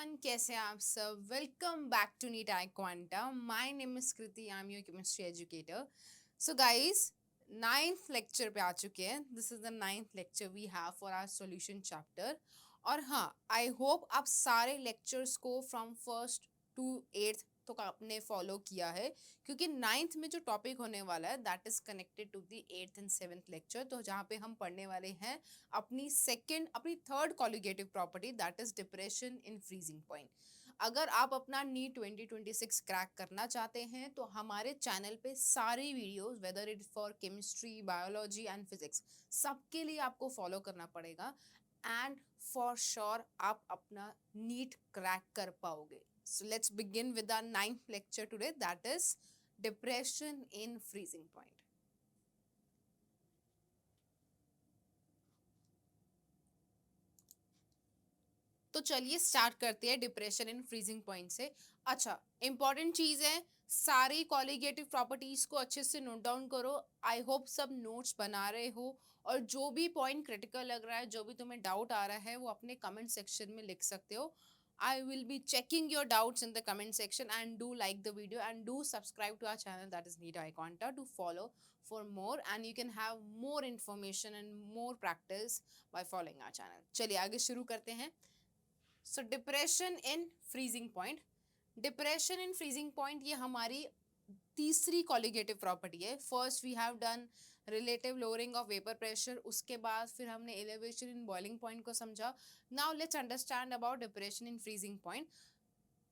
Everyone, कैसे हैं आप सब। Welcome back to NEET I Quanta. My name is Kriti, I am your chemistry educator. So guys, ninth lecture पे आ चुके हैं। This is the ninth lecture we have for our solution chapter. और हाँ, आई होप आप सारे lectures को from first to eighth तो आपने फॉलो किया है, क्योंकि नाइन्थ में जो टॉपिक होने वाला है that is connected to the eighth and seventh lecture. तो जहाँ पे हम पढ़ने वाले हैं अपनी third colligative property, that is depression in freezing point. अगर आप अपना नीट 2026 क्रैक करना चाहते हैं तो हमारे चैनल पे सारी videos, whether it for chemistry, biology and physics, सबके लिए आपको फॉलो करना पड़ेगा। एंड फॉर श्योर आप अपना नीट क्रैक कर पाओगे। So let's begin with the ninth lecture today, that is depression in freezing point. तो चलिए स्टार्ट करते हैं डिप्रेशन इन फ्रीजिंग पॉइंट से। अच्छा, इंपॉर्टेंट चीज है, सारी कॉलिगेटिव प्रॉपर्टीज को अच्छे से नोट डाउन करो। आई होप सब नोट्स बना रहे हो, और जो भी पॉइंट क्रिटिकल लग रहा है, जो भी तुम्हें डाउट आ रहा है, वो अपने कमेंट सेक्शन में लिख सकते हो। I will be checking your doubts in the comment section, and do like the video and do subscribe to our channel, that is Neat Eye Conta, to follow for more, and you can have more information and more practice by following our channel. चलिए आगे शुरू करते हैं। So depression in freezing point. Depression in freezing point ये हमारी तीसरी colligative property है। First we have done relative lowering of vapour pressure, उसके बाद फिर हमने एलिवेशन इन बॉइलिंग पॉइंट को समझा। Now let's understand about depression in freezing point.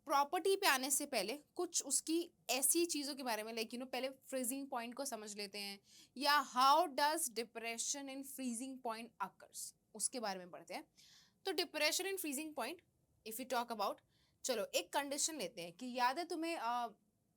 Property पे आने से पहले कुछ उसकी ऐसी चीज़ों के बारे में, लाइक पहले फ्रीजिंग पॉइंट को समझ लेते हैं, या how does depression in freezing point occurs, उसके बारे में पढ़ते हैं। तो depression in freezing point, if you talk about, चलो एक कंडीशन लेते हैं कि याद है तुम्हें,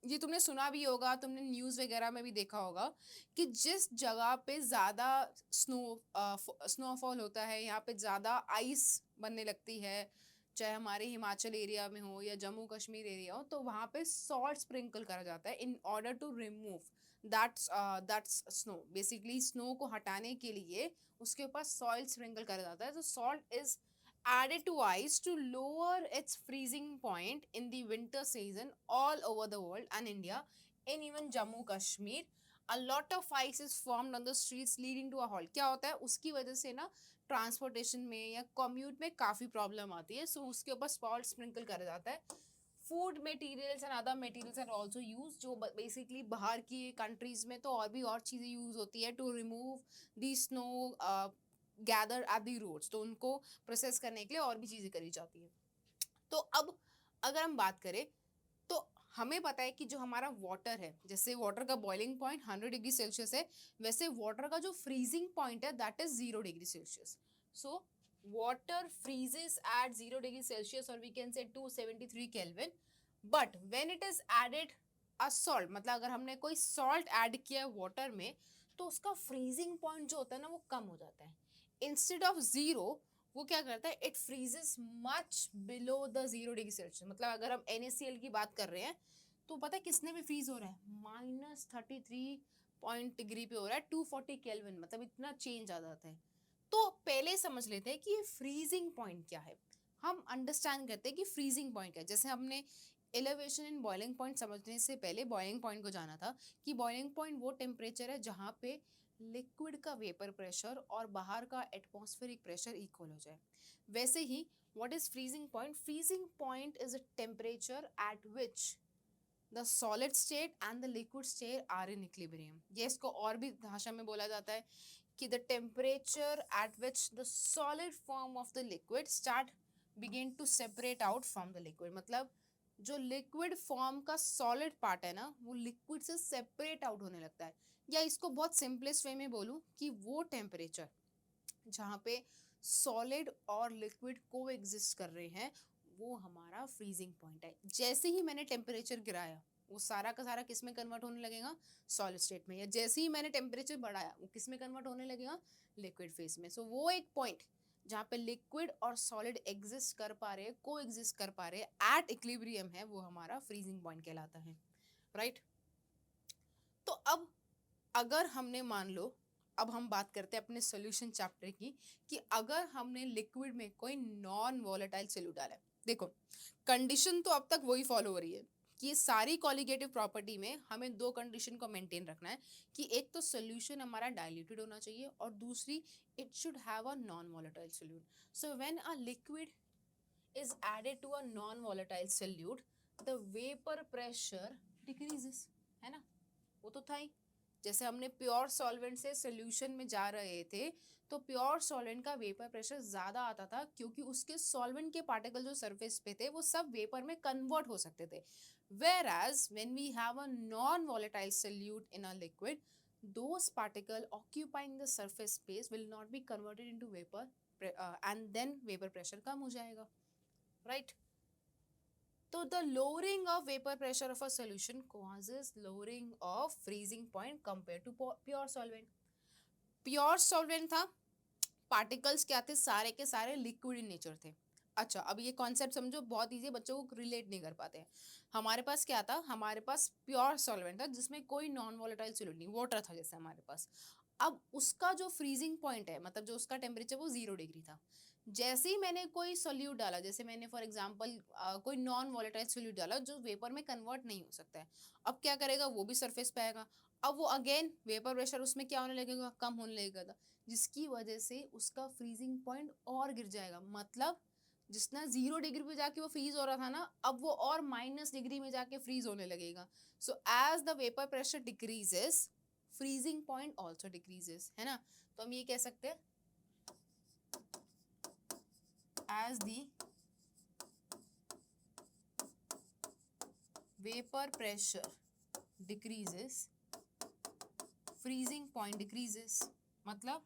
ये तुमने सुना भी होगा, तुमने न्यूज़ वगैरह में भी देखा होगा कि जिस जगह पे ज़्यादा स्नोफॉल होता है, यहाँ पे ज़्यादा आइस बनने लगती है, चाहे हमारे हिमाचल एरिया में हो या जम्मू कश्मीर एरिया हो, तो वहाँ पे सॉल्ट स्प्रिंकल करा जाता है in order to remove that's snow. Basically snow को हटाने के लिए उसके ऊपर सॉइल स्प्रिंकल करा जाता है। तो salt is added to ice to lower its freezing point in the winter season all over the world and India, and even Jammu Kashmir. A lot of ice is formed on the streets leading to a halt. क्या होता है, उसकी वजह से ना transportation में या commute में काफ़ी प्रॉब्लम आती है। सो उसके ऊपर सॉल्ट स्प्रिंकल करा जाता है। Food materials and other materials are also use, जो बेसिकली बाहर की कंट्रीज में तो और भी और चीज़ें यूज होती है to remove the snow gather at the roads, तो उनको प्रोसेस करने के लिए और भी चीज़ें करी जाती है। तो अब अगर हम बात करें, तो हमें पता है कि जो हमारा वाटर है, जैसे वाटर का बॉइलिंग पॉइंट 100 डिग्री सेल्सियस है, वैसे वाटर का जो फ्रीजिंग पॉइंट है that is 0 degree Celsius. So water freezes at 0 degree Celsius, और we can say 273 Kelvin. But when it is added a salt, मतलब अगर हमने कोई सॉल्ट ऐड किया है वाटर में, तो उसका फ्रीजिंग पॉइंट जो होता है ना, वो कम हो जाता है। इंस्टेड ऑफ जीरो, वो क्या करता है, it freezes much below the 0 degree Celsius. मतलब अगर हम NaCl की बात कर रहे हैं, तो पता है किसने भी फ्रीज हो रहा है, -33 डिग्री पे हो रहा है, 240 केल्विन, मतलब इतना चेंज आ जाता है। तो पहले समझ लेते हैं कि ये फ्रीजिंग पॉइंट क्या है। हम अंडरस्टैंड करते हैं कि फ्रीजिंग पॉइंट क्या है। जैसे हमने एलिवेशन इन बॉइलिंग पॉइंट समझने से पहले बॉइलिंग पॉइंट को जाना था, कि बॉइलिंग पॉइंट वो टेम्परेचर है जहाँ पे लिक्विड का वेपर प्रेशर और बाहर का एटमॉस्फेरिक प्रेशर इक्वल हो जाए। वैसे ही what is freezing point? Freezing point is a temperature at which the solid state and the liquid state are in equilibrium. ये इसको और भी भाषा में बोला जाता है कि the temperature at which the solid form of the liquid start begin to separate out from the liquid. मतलब जो लिक्विड फॉर्म का सॉलिड पार्ट है ना, वो लिक्विड से सेपरेट आउट होने लगता है। या इसको बहुत सिंपलेस्ट वे में बोलूँ कि वो टेम्परेचर जहाँ पे सॉलिड और लिक्विड को एग्जिस्ट कर रहे हैं, वो हमारा फ्रीजिंग पॉइंट है। जैसे ही मैंने टेम्परेचर गिराया, वो सारा का सारा किस में कन्वर्ट होने लगेगा, सॉलिड स्टेट में। या जैसे ही मैंने टेम्परेचर बढ़ाया, वो किस में कन्वर्ट होने लगेगा, लिक्विड फेज में। सो वो एक पॉइंट जहाँ पे लिक्विड और सॉलिड एग्जिस्ट कर पा रहे, को एग्जिस्ट कर पा रहे, एट इक्विलिब्रियम है, वो हमारा फ्रीजिंग पॉइंट कहलाता है। राइट? तो अब अगर हमने मान लो अब हम बात करते हैं अपने सॉल्यूशन चैप्टर की कि अगर हमने लिक्विड में कोई नॉन वॉलेटाइल सोल्यूट डाला है, देखो कंडीशन तो अब तक वही फॉलो हो रही है कि सारी कॉलिगेटिव प्रॉपर्टी में हमें दो कंडीशन को मेंटेन रखना है कि एक तो सोल्यूशन हमारा डाइल्यूटेड होना चाहिए और दूसरी it should have a non volatile solute. So when a liquid is added to a non-volatile solute, the vapor pressure decreases, है ना. वो तो था ही. जैसे हमने प्योर सॉल्वेंट से सोल्यूशन में जा रहे थे तो प्योर सॉल्वेंट का वेपर प्रेशर ज्यादा आता था क्योंकि उसके सॉल्वेंट के पार्टिकल जो सरफेस पे थे वो सब वेपर में कन्वर्ट हो सकते थे. whereas when we have a non volatile solute in a liquid, those particle occupying the surface space will not be converted into vapor, and then vapor pressure कम हो जाएगा, right? So the lowering of vapor pressure of a solution causes lowering of freezing point compared to pure solvent. Pure solvent था, particles क्या थे, सारे के सारे liquid in nature थे. अच्छा, अब ये कॉन्सेप्ट समझो, बहुत इजी है, बच्चों को रिलेट नहीं कर पाते हैं. हमारे पास क्या था, हमारे पास प्योर सॉल्वेंट था जिसमें कोई नॉन वॉलेटाइल सॉल्यूट नहीं, वाटर था जैसे हमारे पास. अब उसका जो फ्रीजिंग पॉइंट है, मतलब जो उसका टेम्परेचर वो 0 डिग्री था. जैसे ही मैंने कोई सोल्यूट डाला, जैसे मैंने फॉर एग्जांपल कोई नॉन वॉलेटाइल सोल्यूट डाला जो वेपर में कन्वर्ट नहीं हो सकता है, अब क्या करेगा, वो भी सरफेस पे आएगा. अब वो अगेन वेपर प्रेशर उसमें क्या होने लगेगा, कम होने लगेगा, जिसकी वजह से उसका फ्रीजिंग पॉइंट और गिर जाएगा. मतलब जितना 0 डिग्री पे जाके वो फ्रीज हो रहा था ना, अब वो और -डिग्री में जाके फ्रीज होने लगेगा. So as the vapour pressure decreases, freezing point also decreases, है ना. तो हम ये कह सकते हैं as the vapor pressure decreases, freezing point decreases. मतलब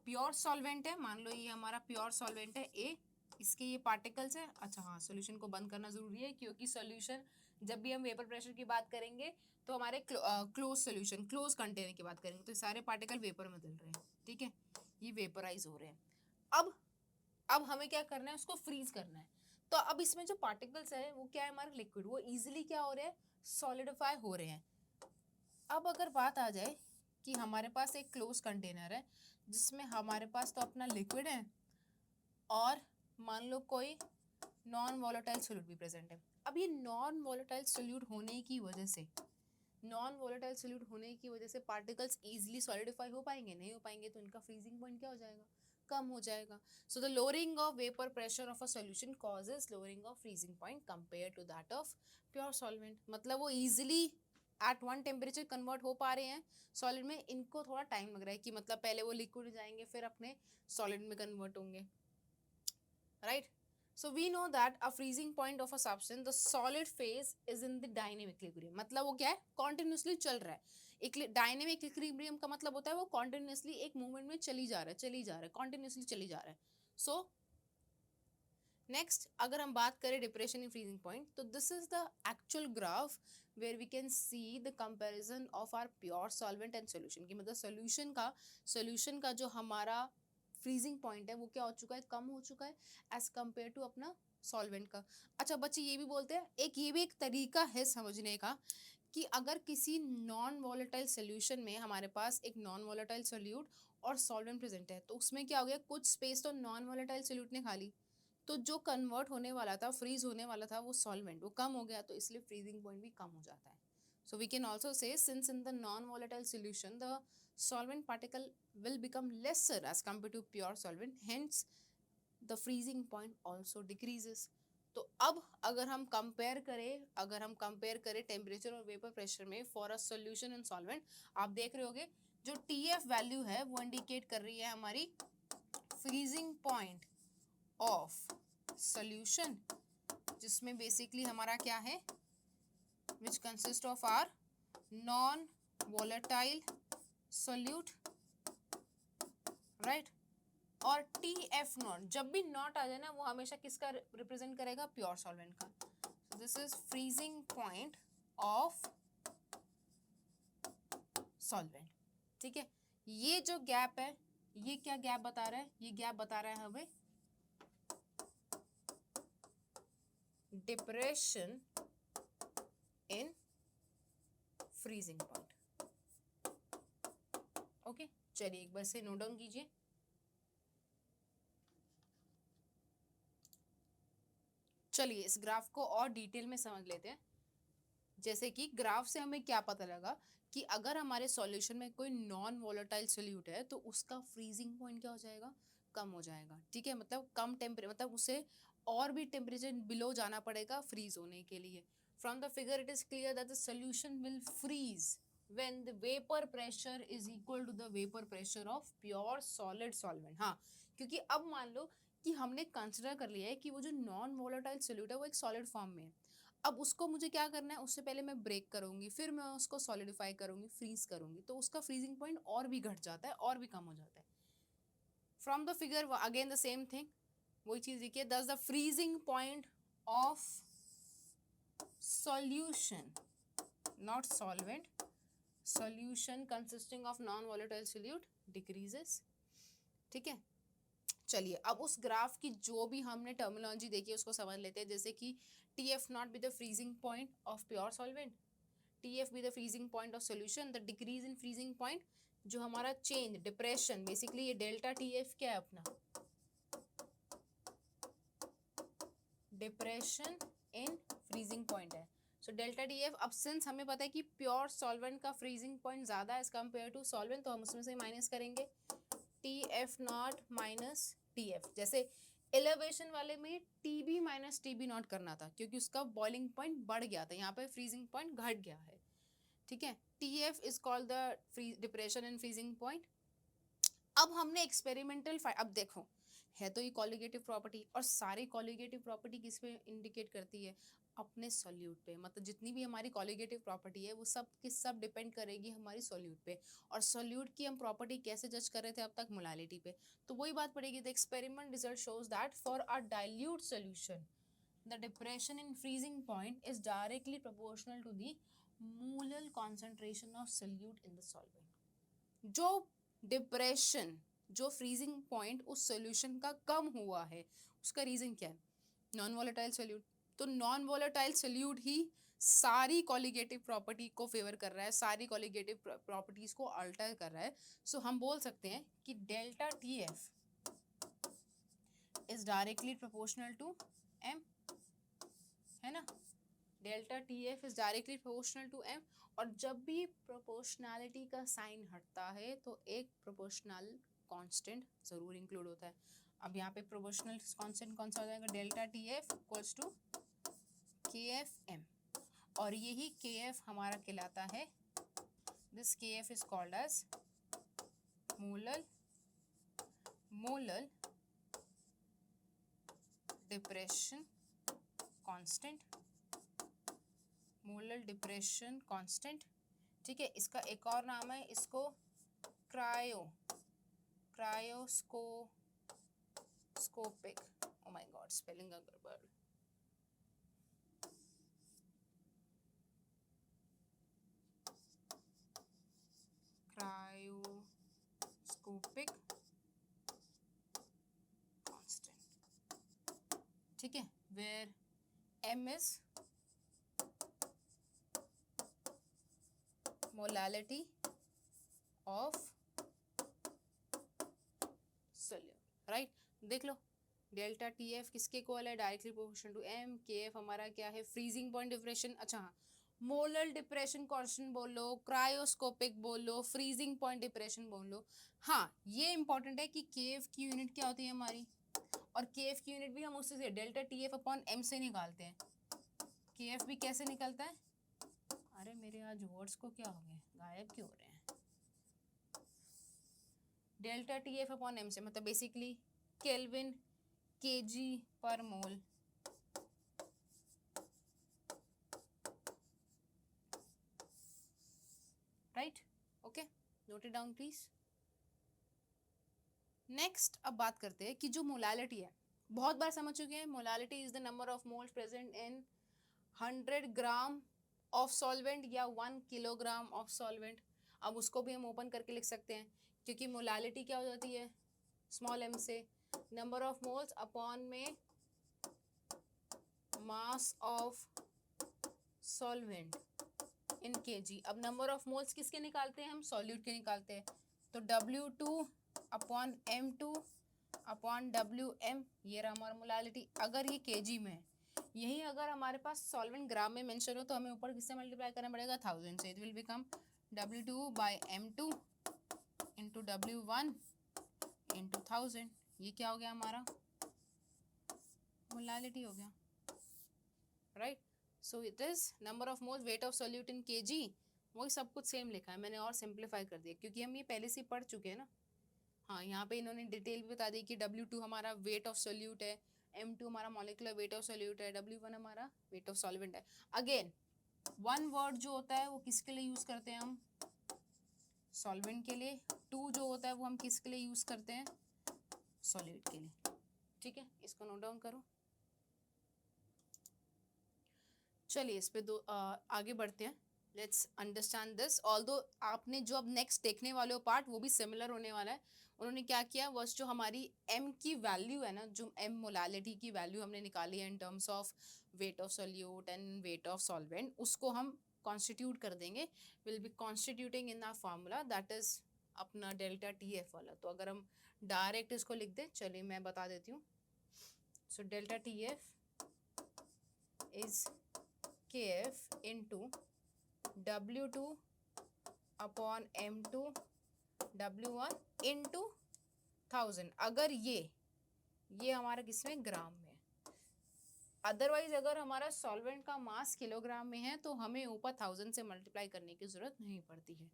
प्योर सॉल्वेंट है, मान लो ये हमारा प्योर सॉल्वेंट है ए, इसके ये पार्टिकल्स है. अच्छा हाँ, सॉल्यूशन को बंद करना जरूरी है क्योंकि सॉल्यूशन, जब भी हम वेपर प्रेशर की बात करेंगे तो हमारे क्लोज सॉल्यूशन, क्लोज कंटेनर की बात करेंगे तो सारे पार्टिकल वेपर में चल रहे हैं, ठीक है, ये वेपराइज हो रहे हैं. अब हमें क्या करना है, उसको फ्रीज करना है. तो अब इसमें जो पार्टिकल्स है वो क्या है, हमारे लिक्विड, वो इजीली क्या हो रहे हैं, सॉलिडिफाई हो रहे हैं. अब अगर बात आ जाए कि हमारे पास एक क्लोज कंटेनर है जिसमें हमारे पास तो अपना लिक्विड है और मान लो कोई नॉन वॉलेटाइल सोल्यूट भी प्रेजेंट है. अब ये नॉन वॉलेटाइल सोल्यूट होने की वजह से, नॉन वॉलेटाइल सोल्यूट होने की वजह से पार्टिकल्स इजीली सॉलिडिफाई हो पाएंगे, नहीं हो पाएंगे, तो इनका फ्रीजिंग पॉइंट क्या हो जाएगा, कम हो जाएगा. So the lowering of vapour pressure of a solution causes lowering of freezing point compare to that of pure solvent. मतलब वो easily at one temperature convert हो पा रहे हैं सॉलिड में, इनको थोड़ा टाइम लग रहा है कि मतलब पहले वो लिक्विड जाएंगे फिर अपने सॉलिड में कन्वर्ट होंगे, right. So we know that a freezing point of a substance, the solid phase is in the dynamic equilibrium. मतलब वो क्या है, continuously चल रहा है. डायनेमिक इक्विलिब्रियम का मतलब होता है वो continuously एक मूवमेंट में चली जा रहा है, continuously चली जा रहा है. So next अगर हम बात करें डिप्रेशन इन फ्रीजिंग पॉइंट, तो this is the actual graph where we can see the comparison of our pure solvent and solution की. मतलब सॉल्यूशन का जो हमारा फ्रीजिंग पॉइंट है वो क्या हो चुका है, कम हो चुका है एज कम्पेयर टू अपना सॉल्वेंट का. अच्छा बच्चे ये भी बोलते हैं, ये भी एक तरीका है समझने का कि अगर किसी नॉन वॉलेटाइल सोल्यूशन में हमारे पास एक नॉन वॉलेटाइल सोल्यूट और सॉल्वेंट प्रेजेंट है, तो उसमें क्या हो गया, कुछ स्पेस तो नॉन वॉलेटाइल सोल्यूट ने खा ली, तो जो कन्वर्ट होने वाला था, फ्रीज होने वाला था वो सॉल्वेंट, वो कम हो गया, तो इसलिए फ्रीजिंग पॉइंट भी कम हो जाता है. So we can also say since in the non volatile solution the solvent particle will become lesser as compared to pure solvent, hence the freezing point also decreases. तो अब अगर हम कंपेयर करें temperature और वेपर प्रेशर में for a solution in solvent, आप देख रहे होगे जो TF वैल्यू है वो इंडिकेट कर रही है हमारी फ्रीजिंग पॉइंट ऑफ सॉल्यूशन, जिसमें बेसिकली हमारा क्या है, which consist of our non volatile solute, right. और TF नॉट, जब भी नॉट आ जाए ना वो हमेशा किसका रिप्रेजेंट करेगा, प्योर सॉल्वेंट का. So this is freezing point of solvent, ठीक है. ये जो गैप है, ये क्या गैप बता रहा है, ये गैप बता रहा है हमें depression in freezing point. Okay, चलिए एक बार से नोट डाउन कीजिए। चलिए इस ग्राफ को और डिटेल में समझ लेते हैं। जैसे कि ग्राफ से हमें क्या पता लगा कि अगर हमारे सॉल्यूशन में कोई नॉन वोलेटाइल सोल्यूट है तो उसका फ्रीजिंग पॉइंट क्या हो जाएगा, कम हो जाएगा। ठीक है, मतलब कम टेम्परेचर, मतलब उसे और भी टेम्परेचर बिलो जाना पड़ेगा फ्रीज होने के लिए। From the figure it is clear that the solution will freeze when the vapor pressure is equal to the vapor pressure of pure solid solvent। हाँ, क्योंकि अब मान लो कि हमने कंसिडर कर लिया है कि वो जो नॉन वोलेटाइल सोल्यूट है वो एक सॉलिड फॉर्म में है। अब उसको मुझे क्या करना है, उससे पहले मैं ब्रेक करूंगी, फिर मैं उसको सॉलिडिफाई करूंगी, फ्रीज करूंगी, तो उसका फ्रीजिंग पॉइंट और भी घट जाता है और भी कम हो जाता है। From the figure again the same thing, वही चीज देखिए, दस the freezing point of solution, not solvent, solution consisting of non volatile solute decreases. ठीक है, चलिए अब उस ग्राफ की जो भी हमने टर्मिनोलॉजी देखी है उसको समझ लेते हैं। जैसे कि TF not be the freezing point of pure solvent, TF be the freezing point of solution, the decrease in freezing point, जो हमारा चेंज डिप्रेशन, बेसिकली ये डेल्टा TF क्या है अपना, डिप्रेशन इन फ्रीजिंग पॉइंट है। सो डेल्टा TF, अब since हमें पता है कि प्योर सॉल्वेंट का फ्रीजिंग पॉइंट ज्यादा है एज कम्पेयर टू सॉल्वेंट, तो हम उसमें से माइनस करेंगे TF नॉट माइनस TF। जैसे एलिवेशन वाले में TB माइनस TB नॉट करना था क्योंकि उसका बॉइलिंग पॉइंट बढ़ गया था, यहाँ पे फ्रीजिंग पॉइंट घट गया है। ठीक है, TF is called the depression in freezing point. अब हमने एक्सपेरिमेंटल, अब देखो है तो ये कॉलिगेटिव प्रॉपर्टी, और सारी कॉलिगेटिव प्रॉपर्टी किस पे इंडिकेट करती है, अपने सॉल्यूट पे। मतलब जितनी भी हमारी कॉलिगेटिव प्रॉपर्टी है वो सब की सब डिपेंड करेगी हमारी सॉल्यूट पे। और सॉल्यूट की हम प्रॉपर्टी कैसे जज कर रहे थे अब तक, मोलालिटी पे। तो वही बात पड़ेगी, the experiment result shows that for a dilute solution the depression in freezing point is directly proportional to the molar concentration of solute in the solvent। जो डिप्रेशन, जो फ्रीजिंग पॉइंट उस सॉल्यूशन का कम हुआ है, उसका रीजन क्या है, non volatile solute. तो नॉन वोलेटाइल सोल्यूट ही सारी कॉलिगेटिव प्रॉपर्टी को फेवर कर रहा है, सारी कॉलिगेटिव प्रॉपर्टीज को अल्टर कर रहा है। सो हम बोल सकते हैं कि delta TF is directly proportional to M, है ना, delta TF is directly proportional to M। और जब भी प्रोपोर्शनैलिटी का साइन हटता है तो एक प्रोपोर्शनल कांस्टेंट जरूर इंक्लूड होता है। अब यहाँ पे प्रोपोर्शनल कांस्टेंट कौन सा हो जाएगा, delta TF equals to KFM, और यही KF हमारा कहलाता है, this KF is called as molar depression constant, molar depression constant. ठीक है, इसका एक और नाम है, इसको cryoscopic, oh my God spelling का गड़बड़, क्रायोस्कोपिक कांस्टेंट। ठीक है, where M is molality of solute, right. देख लो डेल्टा TF किसके इक्वल है, directly proportional to M। KF हमारा क्या है, फ्रीजिंग पॉइंट डिप्रेशन, अच्छा हाँ, मोलर डिप्रेशन कांस्टेंट बोल लो, क्रायोस्कोपिक बोल लो, फ्रीजिंग पॉइंट डिप्रेशन बोल लो। हाँ, ये इंपॉर्टेंट है कि KF की यूनिट क्या होती है हमारी, और KF की यूनिट भी हम उससे से डेल्टा TF अपॉन M से निकालते हैं। KF भी कैसे निकलता है, अरे मेरे आज वर्ड्स को क्या हो गया, गायब क्यों हो रहे हैं, डेल्टा TF अपॉन M से, मतलब बेसिकली केल्विन kg पर mole. Right, okay, note it down please. Next अब बात करते हैं कि जो मोलालिटी है, बहुत बार समझ चुके हैं, molality is the number of moles present in 100 gram of solvent या 1 किलोग्राम ऑफ सॉल्वेंट। अब उसको भी हम ओपन करके लिख सकते हैं, क्योंकि मोलालिटी क्या हो जाती है, स्मॉल m से नंबर ऑफ मोल्स अपॉन में mass of solvent in KG. अब नंबर ऑफ मोल्स किसके निकालते हैं हम? सॉल्यूट के निकालते हैं। तो W2 upon M2 upon WM, ये रहा हमारा मोलालिटी। अगर ये केजी में है, यही अगर हमारे पास सॉल्वेंट ग्राम में मेंशन हो तो हमें ऊपर किससे मल्टीप्लाई करना पड़ेगा? 1000 से। It will become W2 by M2 into W1 into 1000। ये क्या हो गया हमारा? मोलालिटी हो गया, right. So it is number of moles, weight of solute in KG. वही सब कुछ सेम लिखा है मैंने और सिंप्लीफाई कर दिया क्योंकि हम ये पहले से पढ़ चुके हैं ना। हाँ, यहाँ पे इन्होंने डिटेल भी बता दी कि W2 हमारा वेट ऑफ सोल्यूट है, M2 हमारा मॉलिक्यूलर वेट ऑफ सोल्यूट है, W1 हमारा वेट ऑफ सॉल्वेंट है। अगेन वन वर्ड जो होता है वो किसके लिए यूज करते हैं हम? सॉल्वेंट के लिए। टू जो होता है वो हम किसके लिए यूज करते हैं? सॉल्यूट के लिए। ठीक है, इसको नोट डाउन करो। चलिए इस पे आगे बढ़ते हैं। Let's understand this. ऑल्दो आपने जो अब नेक्स्ट देखने वाले हो पार्ट वो भी सिमिलर होने वाला है। उन्होंने क्या किया, बस जो हमारी m की वैल्यू है ना, जो m मोलालिटी की वैल्यू हमने निकाली है in terms of weight of solute and weight of solvent, उसको हम कॉन्स्टिट्यूट कर देंगे। Will be constituting in the formula that is अपना डेल्टा TF वाला। तो अगर हम डायरेक्ट इसको लिख दें, चलिए मैं बता देती हूँ। So delta TF is KF into W2 upon M2 W1 into 1000। अगर ये हमारा किसमें? ग्राम में। अदरवाइज अगर हमारा सॉल्वेंट का मास किलोग्राम में है तो हमें ऊपर 1000 से मल्टीप्लाई करने की जरूरत नहीं पड़ती है।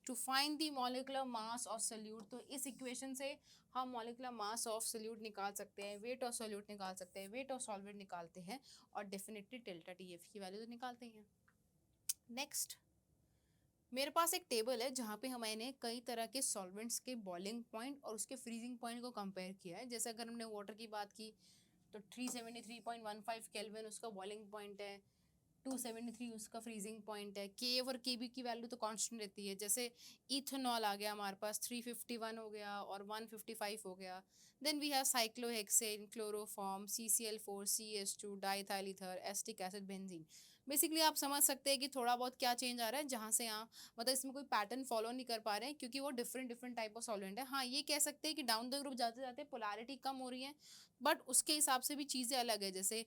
To find the molecular mass of solute, तो इस इक्वेशन से हम मॉलिक्यूलर मास ऑफ सोल्यूट निकाल सकते हैं, वेट ऑफ सोल्यूट निकाल सकते हैं, वेट ऑफ सॉल्वेंट निकालते हैं और डेफिनेटली डेल्टा TF की वैल्यू तो निकालते ही हैं। नेक्स्ट मेरे पास एक टेबल है जहाँ पे मैंने कई तरह के सॉल्वेंट्स के बॉइलिंग पॉइंट और उसके फ्रीजिंग पॉइंट को कंपेयर किया है। जैसे अगर हमने वाटर की बात की तो 373.15 केल्विन उसका बॉइलिंग पॉइंट है, 273 उसका फ्रीजिंग पॉइंट है। के और के बी की वैल्यू तो कांस्टेंट रहती है। जैसे इथेनॉल आ गया हमारे पास 351 हो गया और 155 हो गया। Then we have cyclohexane, chloroform, CCl4, CH2, diethyl ether, acetic acid, benzene. Basically आप समझ सकते हैं कि थोड़ा बहुत क्या चेंज आ रहा है, जहाँ से यहाँ मतलब इसमें कोई पैटर्न फॉलो नहीं कर पा रहे हैं क्योंकि वो different different type of solvent है। हाँ, ये कह सकते हैं कि डाउन द ग्रुप जाते जाते पोलैरिटी कम हो रही है, बट उसके हिसाब से भी चीज़ें अलग है। जैसे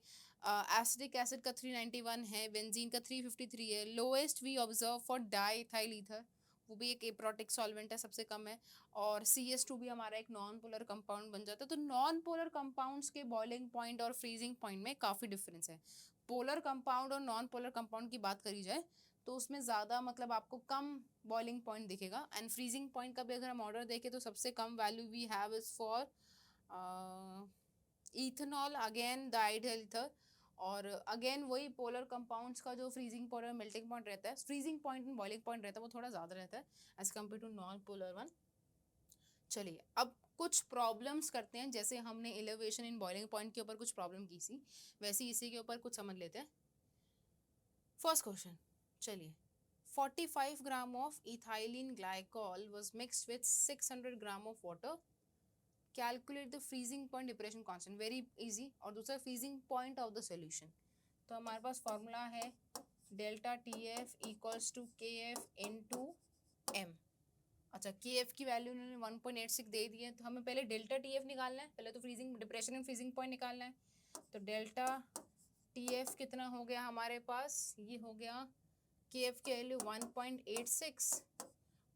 एसिटिक एसिड का 391 है, बेंजीन का 353 है। Lowest we observe for diethyl ether, वो भी एक एप्रोटिक सॉल्वेंट है, सबसे कम है। और CH2 भी हमारा एक नॉन पोलर कंपाउंड बन जाता है। तो नॉन पोलर कंपाउंड्स के बॉइलिंग पॉइंट और फ्रीजिंग पॉइंट में काफ़ी डिफरेंस है। पोलर कंपाउंड और नॉन पोलर कंपाउंड की बात करी जाए तो उसमें ज़्यादा मतलब आपको कम बॉइलिंग पॉइंट दिखेगा। एंड फ्रीजिंग पॉइंट का भी अगर हम ऑर्डर देखें तो सबसे कम value we have is for ethanol, again diethyl ether. और अगेन वही पोलर कंपाउंड्स का जो फ्रीजिंग पॉइंट और मेल्टिंग पॉइंट रहता है, freezing point and boiling point रहता है वो थोड़ा ज़्यादा रहता है as compare to non polar one. चलिए अब कुछ प्रॉब्लम्स करते हैं। जैसे हमने एलिवेशन इन बॉइलिंग पॉइंट के ऊपर कुछ प्रॉब्लम की थी, वैसे इसी के ऊपर कुछ समझ लेते हैं। फर्स्ट क्वेश्चन, चलिए 45 gram of ethylene glycol was mixed with 600 gram of water, calculate the freezing point depression constant. Very easy. और दूसरा freezing point of the solution. तो हमारे पास फॉर्मूला है delta TF equals to KF into M। अच्छा, KF की value उन्होंने 1.86 दे दी है, तो हमें पहले डेल्टा TF निकालना है। पहले तो freezing depression and freezing point निकालना है। तो डेल्टा TF कितना हो गया हमारे पास? ये हो गया KF की वैल्यू 1.86,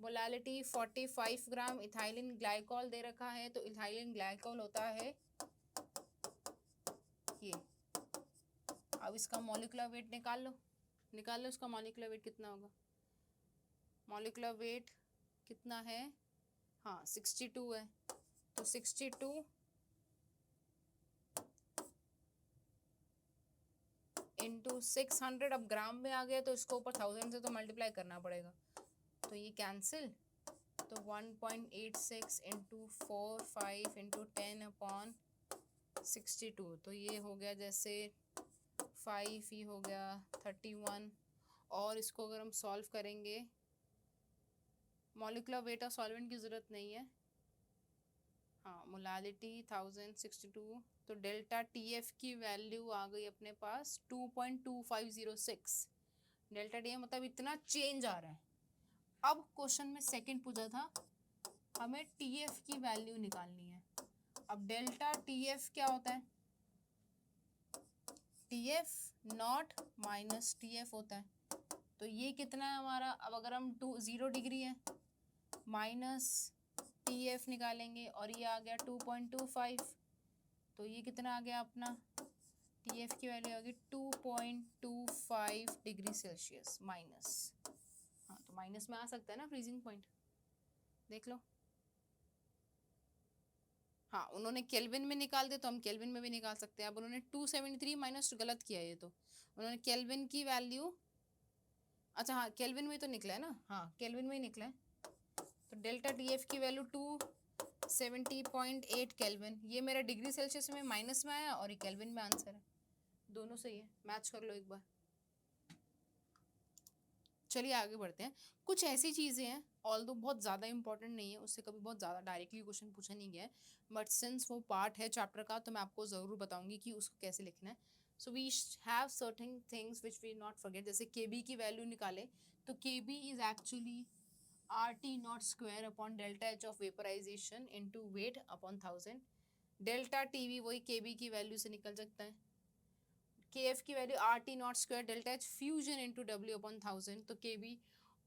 मोलालिटी 45 ग्राम इथाइलिन ग्लाइकॉल दे रखा है। तो इथाइलिन ग्लाइकॉल होता है ये। अब इसका मॉलिक्यूलर वेट निकाल लो इसका मॉलिक्यूलर वेट कितना होगा? मॉलिक्यूलर वेट कितना है? हाँ 62 है। तो 62 इंटू 600, अब ग्राम में आ गया तो इसको ऊपर 1000 से तो मल्टीप्लाई करना पड़ेगा, तो ये कैंसिल। तो 1.86 इंटू 45 इंटू 10 अपॉन 62, तो ये हो गया जैसे 5, ये हो गया 31। और इसको अगर हम सॉल्व करेंगे, मॉलिक्यूलर वेट ऑफ सॉल्वेंट की ज़रूरत नहीं है। हाँ, मोलालिटी 1062, तो डेल्टा TF की वैल्यू आ गई अपने पास 2.2506। डेल्टा टी मतलब इतना चेंज आ रहा है। अब क्वेश्चन में सेकंड पूछा था हमें टीएफ की वैल्यू निकालनी है। अब डेल्टा टीएफ क्या होता है, टीएफ नॉट माइनस टीएफ होता है। तो ये कितना है हमारा, अब अगर हम 0 डिग्री है माइनस टीएफ निकालेंगे और ये आ गया 2.25, तो ये कितना आ गया अपना, टीएफ की वैल्यू होगी 2.25 डिग्री सेल्सियस माइनस। हाँ तो माइनस में आ सकता है ना फ्रीजिंग पॉइंट, देख लो। हाँ उन्होंने केल्विन में निकाल दिया तो हम केल्विन में भी निकाल सकते हैं। अब उन्होंने 273 माइनस गलत किया, ये तो उन्होंने केल्विन की वैल्यू, अच्छा हाँ केल्विन में तो निकला है ना, हाँ केल्विन में ही निकला है। तो डेल्टा टीएफ की वैल्यू 270.8 केल्विन, ये मेरा डिग्री सेल्सियस में माइनस में आया और ये केल्विन में आंसर है, दोनों सही है, मैच कर लो एक बार। चलिए आगे बढ़ते हैं। कुछ ऐसी चीज़ें हैं ऑल्दो बहुत ज़्यादा इंपॉर्टेंट नहीं है, उससे कभी बहुत ज़्यादा डायरेक्टली क्वेश्चन पूछा नहीं गया है, बट सिंस वो पार्ट है चैप्टर का तो मैं आपको ज़रूर बताऊंगी कि उसको कैसे लिखना है। So we have certain things which we not forget, जैसे के बी की वैल्यू निकाले तो K B is actually R T not square upon delta H of vaporisation into weight upon 1000। Delta T V वही K B की value से निकल सकता है। के एफ की value are T not square delta H fusion into W upon 1000, तो K B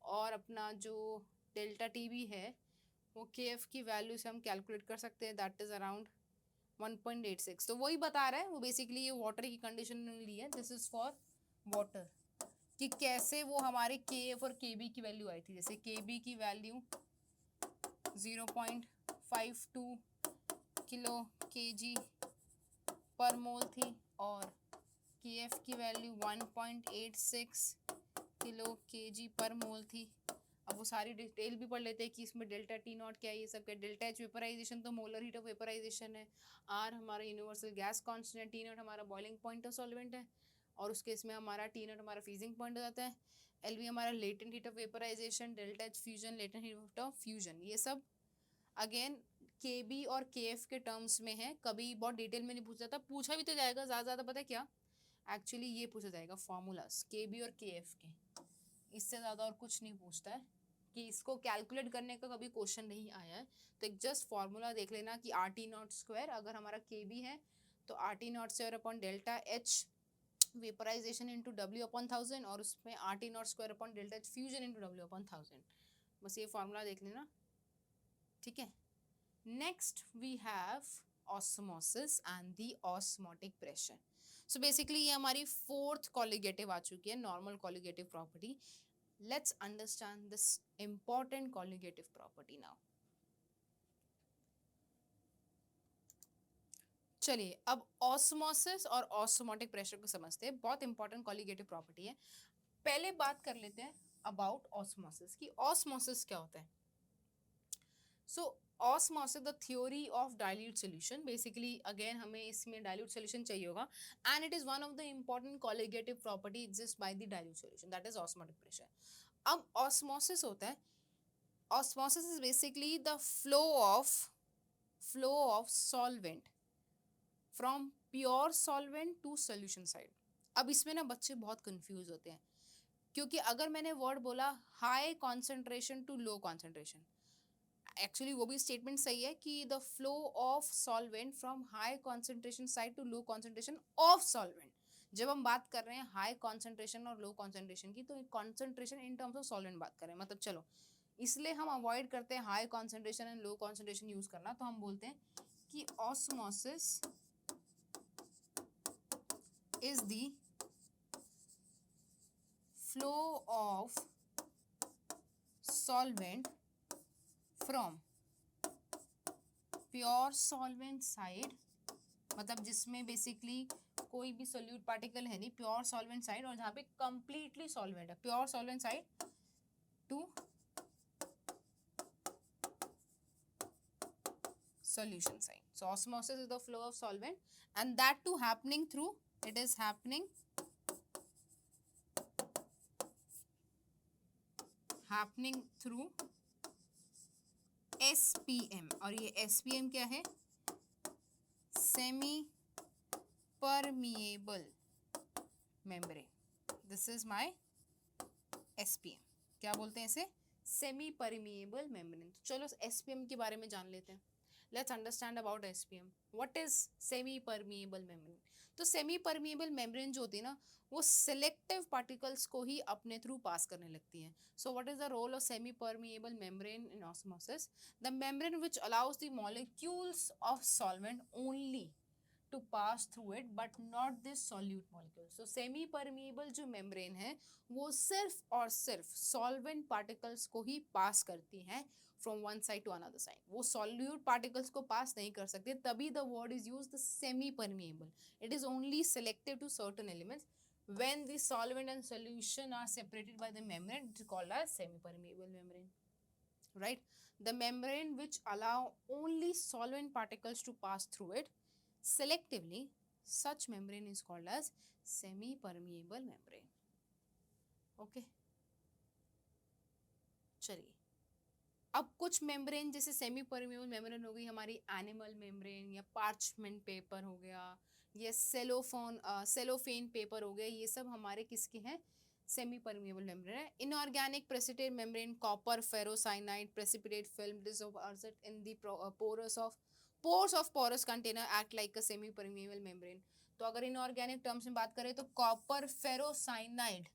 और अपना जो डेल्टा टी बी है वो के एफ की वैल्यू से हम कैलकुलेट कर सकते हैं, दैट इज अराउंड 1.86। तो वही बता रहा है वो, बेसिकली ये वाटर की कंडीशन ने ली है, दिस इज फॉर वाटर, कि कैसे वो हमारे के एफ और के बी की वैल्यू आई थी। जैसे के बी की वैल्यू 0.52 किलो के जी पर मोल थी और के एफ की वैल्यू 1.86 किलो के जी पर मोल थी। अब वो सारी डिटेल भी पढ़ लेते हैं कि इसमें डेल्टा टी नॉट क्या है, ये सब क्या। डेल्टा एच वेपराइजेशन तो मोलर हीट ऑफ वेपराइजेशन है, आर हमारा यूनिवर्सल गैस कांस्टेंट है, टी नॉट हमारा बॉइलिंग पॉइंट ऑफ सॉल्वेंट है और उसके इसमें हमारा टी नॉट हमारा फ्रीजिंग पॉइंट हो जाता है, एल वी हमारा latent heat of vaporisation, delta H fusion latent heat of fusion. ये सब अगेन के बी और के एफ के टर्म्स में है, कभी बहुत डिटेल में नहीं पूछा जाता, पूछा भी तो जाएगा ज़्यादा पता है क्या, एक्चुअली ये पूछा जाएगा फॉर्मूलाज के बी और के एफ के, इससे ज़्यादा और कुछ नहीं पूछता है, कि इसको कैलकुलेट करने का कभी क्वेश्चन नहीं आया है। तो एक जस्ट फॉर्मूला देख लेना कि आर टी नॉट स्क्वायर, अगर हमारा के बी है तो R T not square upon delta H vaporisation into W upon 1000 और उसमें R T not square upon delta H fusion into W upon 1000, बस ये फॉर्मूला देख लेना, ठीक है। Next we have osmosis and the osmotic pressure. So basically ये हमारी फोर्थ कॉलिगेटिव आ चुकी है, normal colligative property. Let's understand this important colligative property now. चलिए अब ऑस्मोसिस और ऑस्मोटिक प्रेशर को समझते हैं, बहुत इंपॉर्टेंट कॉलिगेटिव प्रॉपर्टी है। पहले बात कर लेते हैं अबाउट ऑस्मोसिस की ऑस्मोसिस क्या होता है। So osmosis the theory of dilute solution, basically again हमें इसमें डाइल्यूट सॉल्यूशन चाहिए होगा and it is one of the important colligative property exist by the dilute solution, that is osmotic pressure. अब osmosis होता है, osmosis is basically the flow of solvent from pure solvent to solution side. अब इसमें ना बच्चे बहुत confuse होते हैं, क्योंकि अगर मैंने वर्ड बोला high concentration to low concentration, actually वो भी स्टेटमेंट सही है कि the flow of solvent from high concentration side to low concentration of solvent. जब हम बात कर रहे हैं हाई कॉन्सेंट्रेशन और लो कॉन्सेंट्रेशन की, तो concentration in terms of solvent बात करें, मतलब चलो इसलिए हम अवॉइड करते हैं high concentration and low concentration use करना, तो हम बोलते हैं कि osmosis is the flow of solvent from pure solvent side, मतलब जिसमें बेसिकली कोई भी सोल्यूट पार्टिकल है नहीं, प्योर सॉल्वेंट साइड, और जहाँ पे कंप्लीटली सॉल्वेंट है, pure solvent side to solution side. So osmosis is the flow of solvent and that too happening through, it is happening through SPM, और ये SPM क्या है, semi permeable membrane. This is my SPM, क्या बोलते हैं इसे? Semi permeable membrane. तो चलो SPM के बारे में जान लेते हैं। Let's understand about SPM। What is semi permeable membrane? तो सेमी परमिएबल मेम्ब्रेन जो होती है ना, वो सिलेक्टिव पार्टिकल्स को ही अपने थ्रू पास करने लगती है। So what is the role of semi permeable membrane in osmosis? The membrane which allows the molecules of solvent only to pass through it but not this solute molecule. So semi permeable जो membrane है वो सिर्फ और सिर्फ solvent particles को ही pass करती हैं from one side to another side. वो solute particles को pass नहीं कर सकते, तभी the word is used the semi permeable. It is only selective to certain elements. When the solvent and solution are separated by the membrane, it is called as semi permeable membrane. Right? The membrane which allow only solvent particles to pass through it selectively, such membrane is called as semi permeable membrane. Okay, चलिए अब कुछ membrane जैसे semi permeable membrane हो गई हमारी animal membrane, या parchment paper हो गया, या सेलोफेन पेपर हो गया, ये सब हमारे किसके हैं? सेमी परमिएबल मेम्ब्रेन है. Inorganic precipitate membrane, copper ferrocyanide precipitate film डिसॉर्बिट in the pores of porous container act like a semi permeable membrane. तो अगर इनऑर्गेनिक टर्म्स में बात करें तो copper ferrocyanide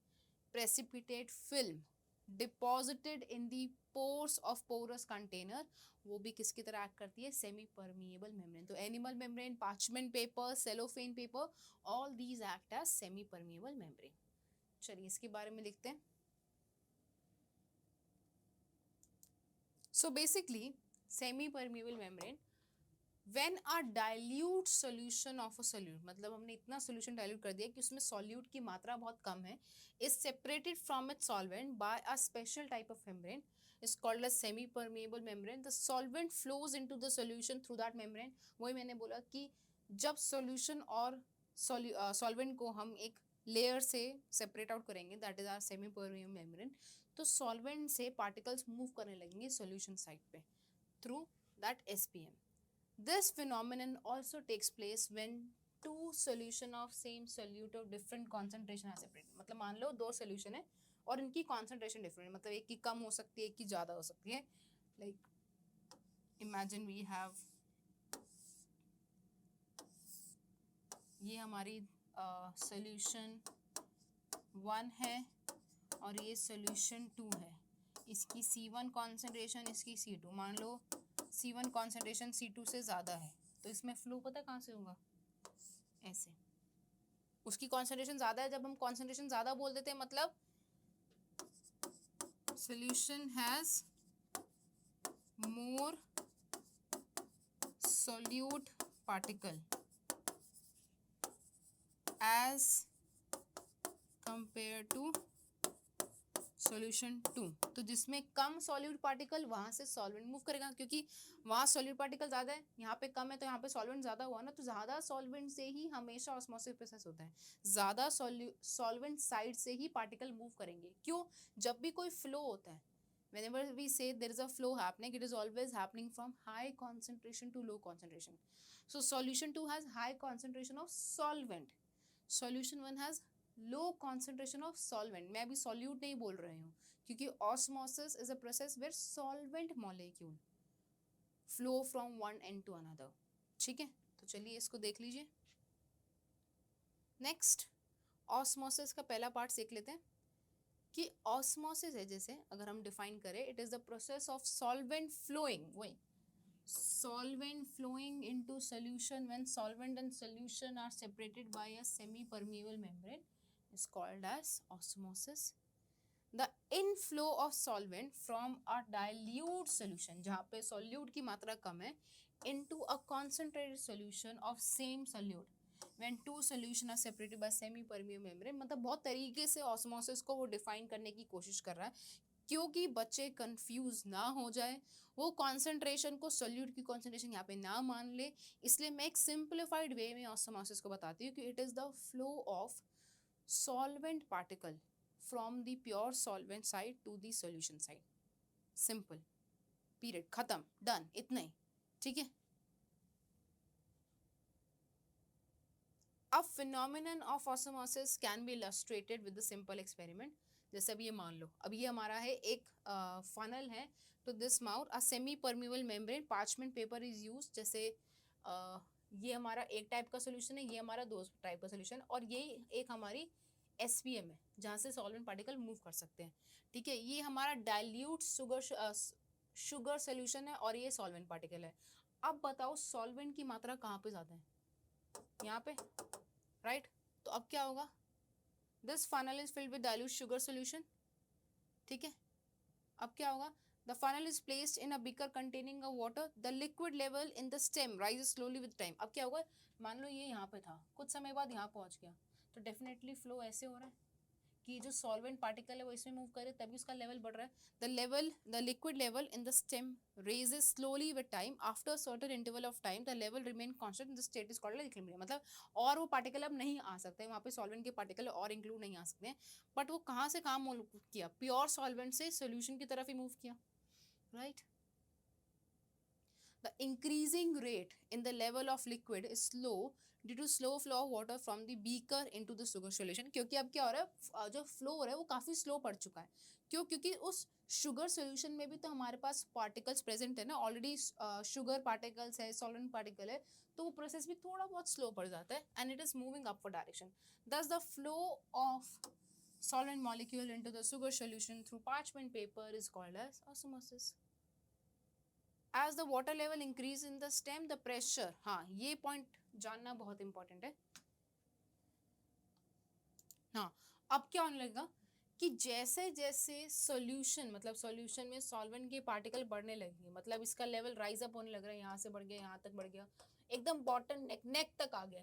precipitate film deposited in the pores of porous container, वो भी किसकी तरह एक्ट करती है? Semi permeable membrane. तो animal membrane, parchment paper, cellophane paper, all these act as semi permeable membrane. चलिए इसके बारे में लिखते हैं. So basically semi permeable membrane when a dilute solution of a solute, मतलब हमने इतना solution dilute कर दिया कि उसमें solute की मात्रा बहुत कम है, is separated from its solvent by a special type of membrane is called as semi permeable membrane. The solvent flows into the solution through that membrane. वही मैंने बोला कि जब solution और solvent को हम एक लेयर से सेपरेट आउट करेंगे, that is are semi permeable membrane, तो सॉल्वेंट से पार्टिकल्स मूव करने लगेंगे सॉल्यूशन साइड पे through that SPM. This phenomenon also takes place when two solution of same solute of different concentration are separated. मतलब मान लो दो solution है और इनकी concentration different है, मतलब एक की कम हो सकती है, एक की ज़्यादा हो सकती है. Like imagine we have ये हमारी solution 1 है और ये solution 2 है. इसकी C1 concentration, इसकी C2. मान लो C1 कॉन्सेंट्रेशन C2 से ज़्यादा है तो इसमें फ्लो पता है कहाँ से होगा? ऐसे. उसकी कॉन्सेंट्रेशन ज़्यादा है, जब हम कॉन्सेंट्रेशन ज़्यादा बोल देते हैं मतलब solution has more solute particle as compared to solution 2. तो जिसमें कम सॉल्यूट पार्टिकल वहां से सॉल्वेंट मूव करेगा, क्योंकि वहां सॉल्यूट पार्टिकल ज्यादा है, यहाँ पे कम है, तो यहाँ पे सॉल्वेंट ज्यादा हुआ ना, तो ज्यादा सॉल्वेंट से ही हमेशा ऑस्मोसिस प्रोसेस होता है, ज्यादा सॉल्वेंट साइड से ही पार्टिकल मूव करेंगे. क्यों? जब भी कोई फ्लो होता है, whenever we say there is a flow happening, it is always happening from high concentration to low concentration. So solution 2 has high concentration of solvent, solution 1 has low concentration of solvent. मैं अभी solute नहीं बोल रही हूँ क्योंकि osmosis is a process where solvent molecule flow from one end to another. ठीक है, तो चलिए इसको देख लीजिए. नेक्स्ट ऑस्मोसिस का पहला पार्ट सीख लेते हैं कि ऑस्मोसिस है, जैसे अगर हम डिफाइन करें, it is the process of solvent flowing, वही solvent flowing into solution when solvent and solution are separated by a semi permeable membrane is called as osmosis. The inflow of solvent from a dilute solution, जहाँ पे solute की मात्रा कम है, into a concentrated solution of same solute when two solution are separated by semi permeable membrane. मतलब बहुत तरीके से osmosis को वो define करने की कोशिश कर रहा है क्योंकि बच्चे कंफ्यूज ना हो जाए, वो कॉन्सेंट्रेशन को सोल्यूट की कॉन्सेंट्रेशन यहाँ पे ना मान ले, इसलिए मैं एक सिंप्लीफाइड वे में ऑस्मोसिस को बताती हूँ कि it is the flow of solvent particle from the pure solvent side to the solution side. Simple, period, खत्म, डन, इतना ही. ठीक है. A phenomenon of osmosis can be illustrated with a simple experiment. जैसे अब ये मान लो, अब ये हमारा है एक फनल है, तो this mouth a semi permeable membrane parchment paper is use, जैसे ये हमारा एक टाइप का सोल्यूशन है, ये हमारा दो टाइप का सोल्यूशन, और ये एक हमारी एसपीएम है जहाँ से सॉल्वेंट पार्टिकल मूव कर सकते हैं। ठीक है, ये हमारा डाइल्यूट शुगर सोल्यूशन है और ये सॉल्वेंट पार्टिकल है। अब बताओ सॉल्वेंट की मात्रा कहाँ पे ज्यादा है? यहाँ पे, राइट? तो अब क्या होगा? This funnel is filled with dilute sugar solution. ठीक है, अब क्या होगा? The funnel is placed in a beaker containing a water, the liquid level in the stem rises slowly with time. अब क्या होगा? मान लो ये यहाँ पे था, कुछ समय बाद यहाँ पहुंच गया, तो डेफिनेटली फ्लो ऐसे हो रहा है कि जो सॉल्वेंट पार्टिकल है वो इसमें मूव करे, तभी उसका लेवल बढ़ रहा है। The liquid level in the stem raises slowly with time, after a certain interval of time the level remain constant, the state is called equilibrium। मतलब और वो पार्टिकल अब नहीं आ सकते, वहाँ पे सॉल्वेंट के पार्टिकल और इंक्लूड नहीं आ सकते हैं, बट वो कहाँ से कहाँ मूव किया? प्योर सॉल्वेंट से सोल्यूशन की तरफ ही मूव किया, right? The increasing rate in the level of liquid is slow due to slow flow of water from the beaker into the sugar solution। क्योंकि अब क्या हो रहा है, जो फ्लो हो रहा है वो काफी स्लो पड़ चुका है। क्यों? क्योंकि उस शुगर सोल्यूशन में भी तो हमारे पास पार्टिकल्स प्रेजेंट है ना, ऑलरेडी शुगर पार्टिकल्स है, सॉल्वेंट पार्टिकल है, तो वो प्रोसेस भी थोड़ा बहुत स्लो पड़ जाता है, and it is moving upward direction. Thus the flow of solvent molecule into the sugar solution through parchment paper is called as osmosis। As the water level increase in the stem, the pressure, हाँ ये point जानना बहुत important है। हाँ, अब क्या होने लगेगा कि जैसे जैसे सॉल्यूशन, मतलब सॉल्यूशन में सॉल्वेंट के पार्टिकल बढ़ने लगेंगे, मतलब इसका लेवल राइज अप होने लग रहा है, यहाँ से बढ़ गया, यहाँ तक बढ़ गया, एकदम बॉटम नेक तक आ गया।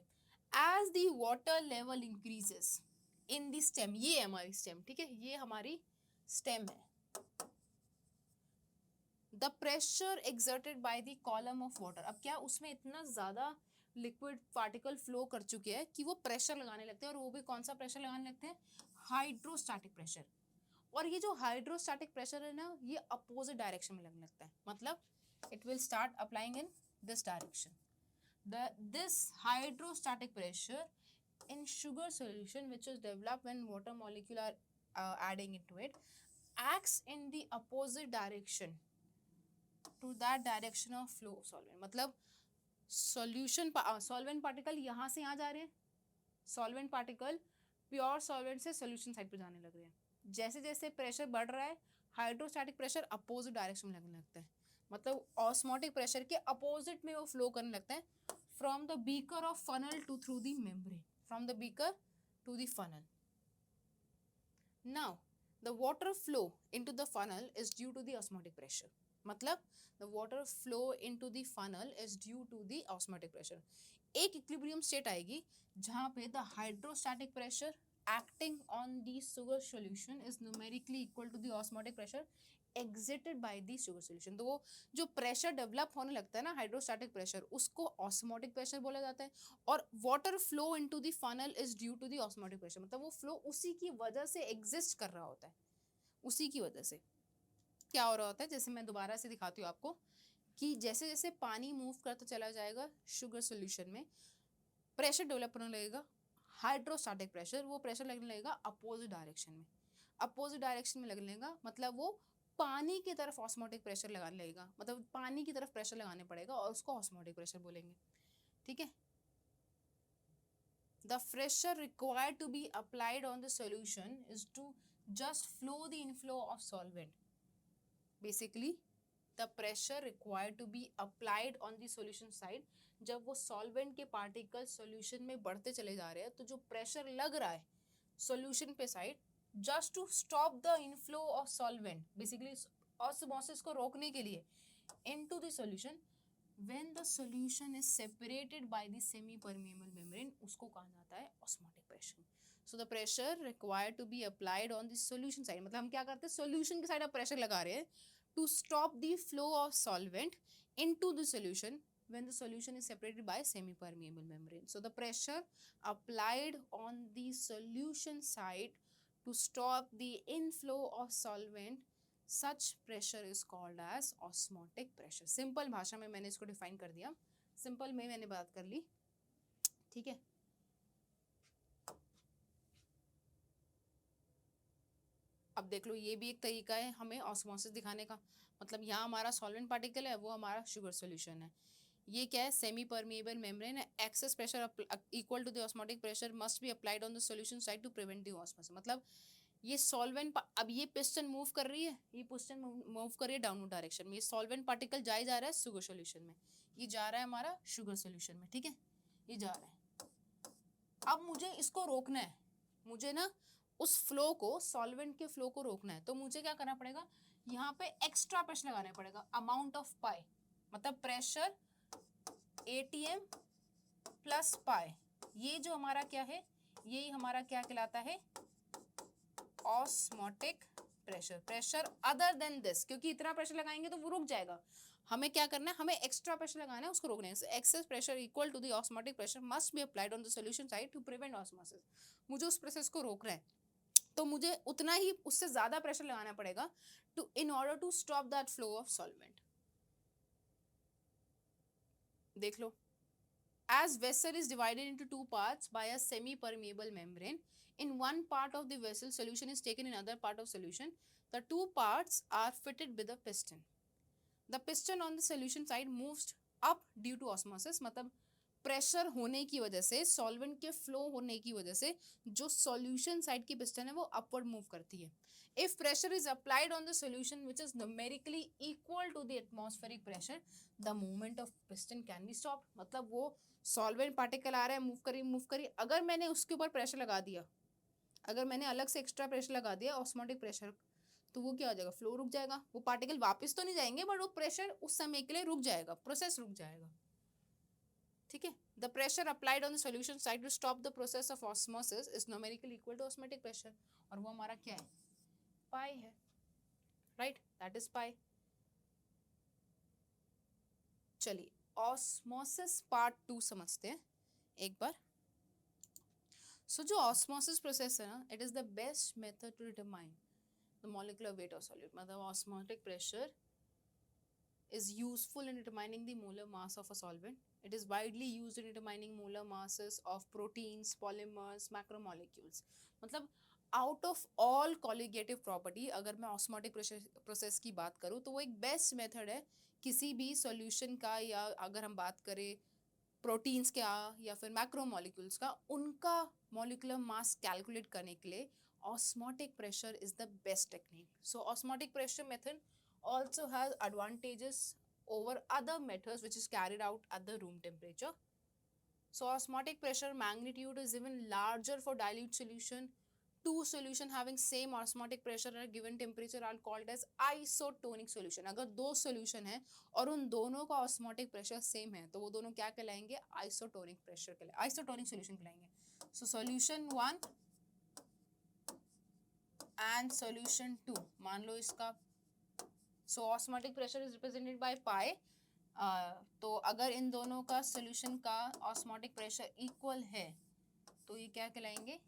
As the water level increases in the stem, ये है हमारी स्टेम, ठीक है, ये हमारी स्टेम है। The pressure exerted by the column of water, अब क्या उसमें इतना ज्यादा लिक्विड पार्टिकल फ्लो कर चुके हैं कि वो प्रेशर लगाने लगते हैं, और वो भी कौन सा प्रेशर लगाने लगते हैं? Hydrostatic pressure. और ये जो हाइड्रोस्टैटिक प्रेशर है ना, ये अपोजिट डायरेक्शन में लगने लगता है, मतलब it will start applying in this direction. This hydrostatic pressure in sugar solution which is developed when water molecule are adding into it acts in the opposite direction to that direction of flow of solvent। मतलब solution solvent particle यहाँ से यहाँ जा रहे हैं, solvent particle pure solvent से solution side पे जाने लग रहे हैं। जैसे जैसे प्रेशर बढ़ रहा है, हाइड्रोस्टैटिक प्रेशर अपोजिट डायरेक्शन में लगने लगता है, मतलब ऑस्मोटिक प्रेशर के अपोजिट में वो फ्लो करने लगता है, from the beaker of funnel to through the membrane, from the beaker to the funnel. Now the water flow into the funnel is due to the osmotic pressure, मतलब the water flow into the funnel is due to the osmotic pressure। एक equilibrium state आएगी जहाँ पे the hydrostatic pressure acting on the sugar solution is numerically equal to the osmotic pressure exerted by the sugar solution। तो वो जो pressure develop होने लगता है ना, हाइड्रोस्टैटिक प्रेशर, उसको ऑस्मोटिक प्रेशर बोला जाता है, और water flow into the funnel is due to the osmotic pressure, मतलब वो फ्लो उसी की वजह से एग्जिस्ट कर रहा होता है, उसी की वजह से। क्या हो रहा होता है, जैसे मैं दोबारा से दिखाती हूँ आपको, कि जैसे जैसे पानी मूव करता चला जाएगा शुगर सोल्यूशन में, प्रेशर डेवलप होने लगेगा, हाइड्रोस्टैटिक प्रेशर, वो प्रेशर लगने लगेगा अपोजिट डायरेक्शन में, अपोजिट डायरेक्शन में लगने लगेगा, मतलब वो पानी की तरफ ऑस्मोटिक प्रेशर लगाने लगेगा, मतलब पानी की तरफ प्रेशर लगाने पड़ेगा और उसको ऑस्मोटिक प्रेशर बोलेंगे। ठीक है, the pressure required to be applied on the solution is to just flow the inflow of solvent। Basically the pressure required to be applied on the solution side, जब वो solvent के particles solution में बढ़ते चले जा रहे हैं, तो जो pressure लग रहा है solution पे side, just to stop the inflow of solvent, basically osmosis को रोकने के लिए into the solution, when the solution is separated by the semi permeable membrane, उसको कहा जाता है osmotic pressure। So the pressure required to be applied on the solution side, मतलब हम क्या करते हैं, solution की side आप pressure लगा रहे हैं to stop the flow of solvent into the solution when the solution is separated by semi permeable membrane। So the pressure applied on the solution side to stop the inflow of solvent, such pressure is called as osmotic pressure। Simple भाषा में मैंने इसको define कर दिया, simple में मैंने बात कर ली, ठीक है। अब देख लो, ये भी एक तरीका है हमें ऑस्मोसिस दिखाने का। मतलब यहाँ हमारा सॉल्वेंट पार्टिकल है, वो हमारा शुगर सोल्यूशन है। ये क्या है, सेमी परमिएबल मेम्ब्रेन है, excess pressure equal to the osmotic pressure must be applied on the solution side to prevent the osmosis. मतलब ये सॉल्वेंट, अब ये पिस्टन मूव कर रही है, ये पिस्टन मूव कर रही है डाउनवर्ड डायरेक्शन में, ये सॉल्वेंट पार्टिकल जा रहा है शुगर सोल्यूशन में, ये जा रहा है हमारा शुगर सोल्यूशन में, ठीक है, ये जा रहा है। अब मुझे इसको रोकना है, मुझे ना उस फ्लो को, सॉल्वेंट के फ्लो को रोकना है, तो मुझे क्या करना पड़ेगा, यहाँ पे एक्स्ट्रा प्रेशर लगाना पड़ेगा, अमाउंट ऑफ पाई, मतलब प्रेशर एटीएम प्लस पाई। ये जो हमारा क्या है, ये हमारा क्या कहलाता है, osmotic pressure. Pressure other than this, क्योंकि इतना प्रेशर लगाएंगे तो वो रुक जाएगा, हमें क्या करना है, हमें एक्स्ट्रा प्रेशर लगाना है, उसको रोकना है। Excess pressure equal to the osmotic pressure must be applied on the solution side to prevent osmosis. मुझे उस प्रोसेस को रोकना है, तो मुझे उतना ही, उससे ज्यादा प्रेशर लगाना पड़ेगा to, in order to stop that flow of solvent. देख लो, as vessel is divided into two parts by a semi permeable membrane, in one part of the vessel solution is taken in other part of solution, the two parts are fitted with a piston, the piston on the solution side moves up due to osmosis। मतलब pressure होने की वजह से, solvent के flow होने की वजह से जो सॉल्यूशन साइड की पिस्टन है वो अपवर्ड मूव करती है। If pressure is applied on the solution which is numerically equal to the atmospheric pressure, the movement of piston can be stop. मतलब वो सॉल्वेंट पार्टिकल आ रहा है, मूव करी, अगर मैंने उसके ऊपर प्रेशर लगा दिया, अगर मैंने अलग से एक्स्ट्रा प्रेशर लगा दिया ऑस्मोटिक प्रेशर, तो वो क्या हो जाएगा, फ्लो रुक जाएगा, वो पार्टिकल वापस तो नहीं जाएंगे, बट वो प्रेशर उस समय के लिए रुक जाएगा, प्रोसेस रुक जाएगा, ठीक है। The pressure applied on the solution side to stop the process of osmosis is numerically equal to osmotic pressure, और वो हमारा क्या है, पाई है, राइट, दैट इज पाई। चलिए ऑस्मोसिस पार्ट 2 समझते हैं एक बार। सो जो ऑस्मोसिस प्रोसेस है ना, it is the best method to determine the molecular weight of solute. मतलब osmotic pressure is useful in determining the molar mass of a solvent. It is widely used in determining molar masses of proteins, polymers, macromolecules. मतलब out of all colligative property, अगर मैं osmotic process की बात करूँ तो वो एक best method है किसी भी सॉल्यूशन का, या अगर हम बात करें प्रोटीन्स का या फिर मैक्रोमोलिक्यूल्स का, उनका मॉलिक्यूलर मास कैलकुलेट करने के लिए osmotic pressure is the best technique. So osmotic pressure method also has advantages over other methods which is carried out at the room temperature. So osmotic pressure magnitude is even larger for dilute solution. Two solution having same osmotic pressure at given temperature are called as isotonic solution. अगर दो solution है और उन दोनों का osmotic pressure same है, तो वो दोनों क्या कहलाएंगे, isotonic pressure कहलाएंगे, isotonic solution कहलाएंगे। So solution 1 and solution 2, मान लो इसका, so osmotic pressure is represented by pi. तो अगर इन दोनों का सोल्यूशन का ऑस्मोटिक प्रेशर इक्वल है, तो ये क्या कहलाएंगे,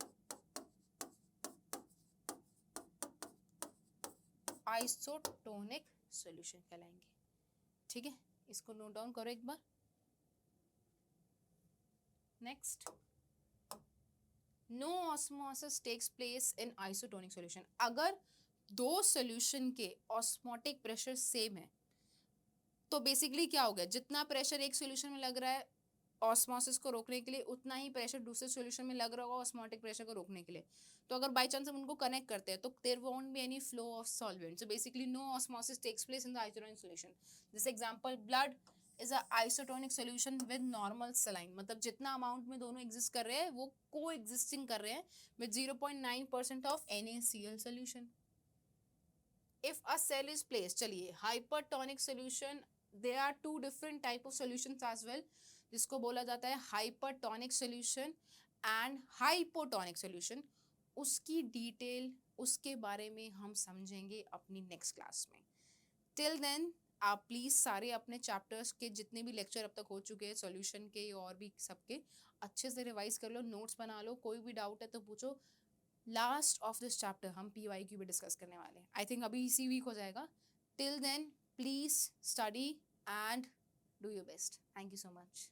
आइसोटोनिक सॉल्यूशन कहलाएंगे, ठीक है। इसको नोट डाउन करो एक बार। Next, no osmosis takes place in isotonic solution. अगर दो सॉल्यूशन के ऑस्मोटिक प्रेशर सेम है, तो बेसिकली क्या हो गया, जितना प्रेशर एक सॉल्यूशन में लग रहा है ऑस्मोसिस को रोकने के लिए, उतना ही प्रेशर दूसरे सॉल्यूशन में लग रहा होगा ऑस्मोटिक प्रेशर को रोकने के लिए। तो अगर बाय चांस हम उनको कनेक्ट करते हैं, तो there won't be any flow of solvent, so basically no osmosis takes place in the isotonic solution. This example, blood is a isotonic solution with normal saline. मतलब जितना अमाउंट में दोनों exist कर रहे हैं, वो को एग्जिस्टिंग कर रहे हैं with 0.9% of NaCl solution. if a cell is placed, चलिए hypertonic solution, there are two different type of solutions as well, जिसको बोला जाता है hypertonic solution and hypotonic solution। उसकी डिटेल, उसके बारे में हम समझेंगे अपनी नेक्स्ट क्लास में। टिल देन आप प्लीज़ सारे अपने चैप्टर्स के जितने भी लेक्चर अब तक हो चुके हैं सॉल्यूशन के और भी सबके, अच्छे से रिवाइज कर लो, नोट्स बना लो, कोई भी डाउट है तो पूछो। लास्ट ऑफ दिस चैप्टर हम PYQ भी डिस्कस करने वाले हैं, आई थिंक अभी इसी वीक हो जाएगा। Till then please study and do your best. Thank you so much.